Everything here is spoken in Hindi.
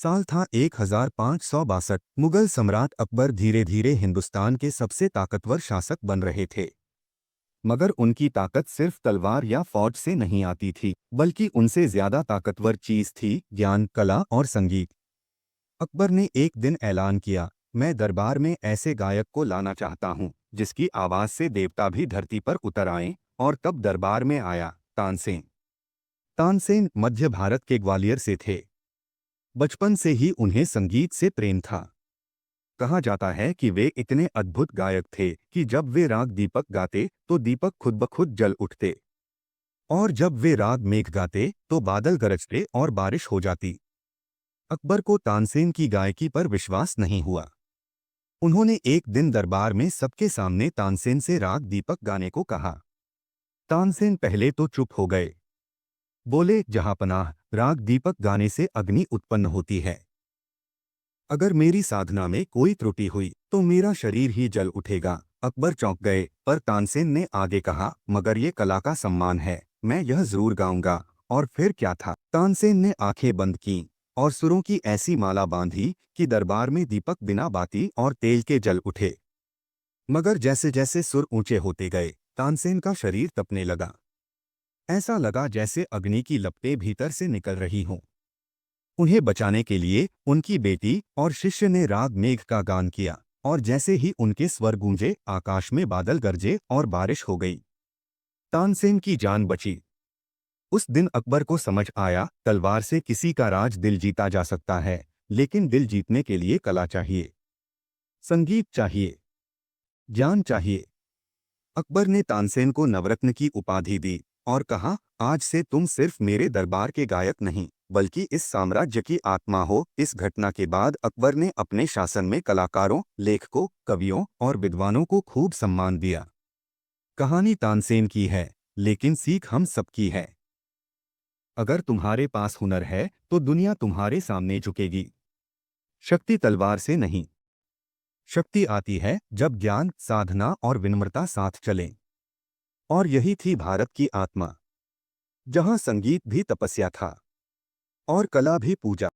साल था 1562। मुगल सम्राट अकबर धीरे धीरे हिंदुस्तान के सबसे ताकतवर शासक बन रहे थे। मगर उनकी ताकत सिर्फ तलवार या फौज से नहीं आती थी, बल्कि उनसे ज्यादा ताकतवर चीज थी ज्ञान, कला और संगीत। अकबर ने एक दिन ऐलान किया, मैं दरबार में ऐसे गायक को लाना चाहता हूँ जिसकी आवाज से देवता भी धरती पर उतर आएं। और तब दरबार में आया तानसेन। तानसेन मध्य भारत के ग्वालियर से थे। बचपन से ही उन्हें संगीत से प्रेम था। कहा जाता है कि वे इतने अद्भुत गायक थे कि जब वे राग दीपक गाते तो दीपक खुद ब खुद जल उठते, और जब वे राग मेघ गाते तो बादल गरजते और बारिश हो जाती। अकबर को तानसेन की गायकी पर विश्वास नहीं हुआ। उन्होंने एक दिन दरबार में सबके सामने तानसेन से राग दीपक गाने को कहा। तानसेन पहले तो चुप हो गए। बोले, जहांपनाह, राग दीपक गाने से अग्नि उत्पन्न होती है। अगर मेरी साधना में कोई त्रुटि हुई तो मेरा शरीर ही जल उठेगा। अकबर चौंक गए, पर तानसेन ने आगे कहा, मगर ये कला का सम्मान है, मैं यह जरूर गाऊंगा। और फिर क्या था, तानसेन ने आंखें बंद कीं और सुरों की ऐसी माला बांधी कि दरबार में दीपक बिना बाती और तेल के जल उठे। मगर जैसे जैसे सुर ऊंचे होते गए, तानसेन का शरीर तपने लगा। ऐसा लगा जैसे अग्नि की लपटें भीतर से निकल रही हों। उन्हें बचाने के लिए उनकी बेटी और शिष्य ने राग मेघ का गान किया, और जैसे ही उनके स्वर गूंजे, आकाश में बादल गरजे और बारिश हो गई। तानसेन की जान बची। उस दिन अकबर को समझ आया, तलवार से किसी का राज दिल जीता जा सकता है, लेकिन दिल जीतने के लिए कला चाहिए, संगीत चाहिए, ज्ञान चाहिए। अकबर ने तानसेन को नवरत्न की उपाधि दी और कहा, आज से तुम सिर्फ मेरे दरबार के गायक नहीं, बल्कि इस साम्राज्य की आत्मा हो। इस घटना के बाद अकबर ने अपने शासन में कलाकारों, लेखकों, कवियों और विद्वानों को खूब सम्मान दिया। कहानी तानसेन की है, लेकिन सीख हम सबकी है। अगर तुम्हारे पास हुनर है तो दुनिया तुम्हारे सामने झुकेगी। शक्ति तलवार से नहीं, शक्ति आती है जब ज्ञान, साधना और विनम्रता साथ चलें। और यही थी भारत की आत्मा, जहां संगीत भी तपस्या था और कला भी पूजा।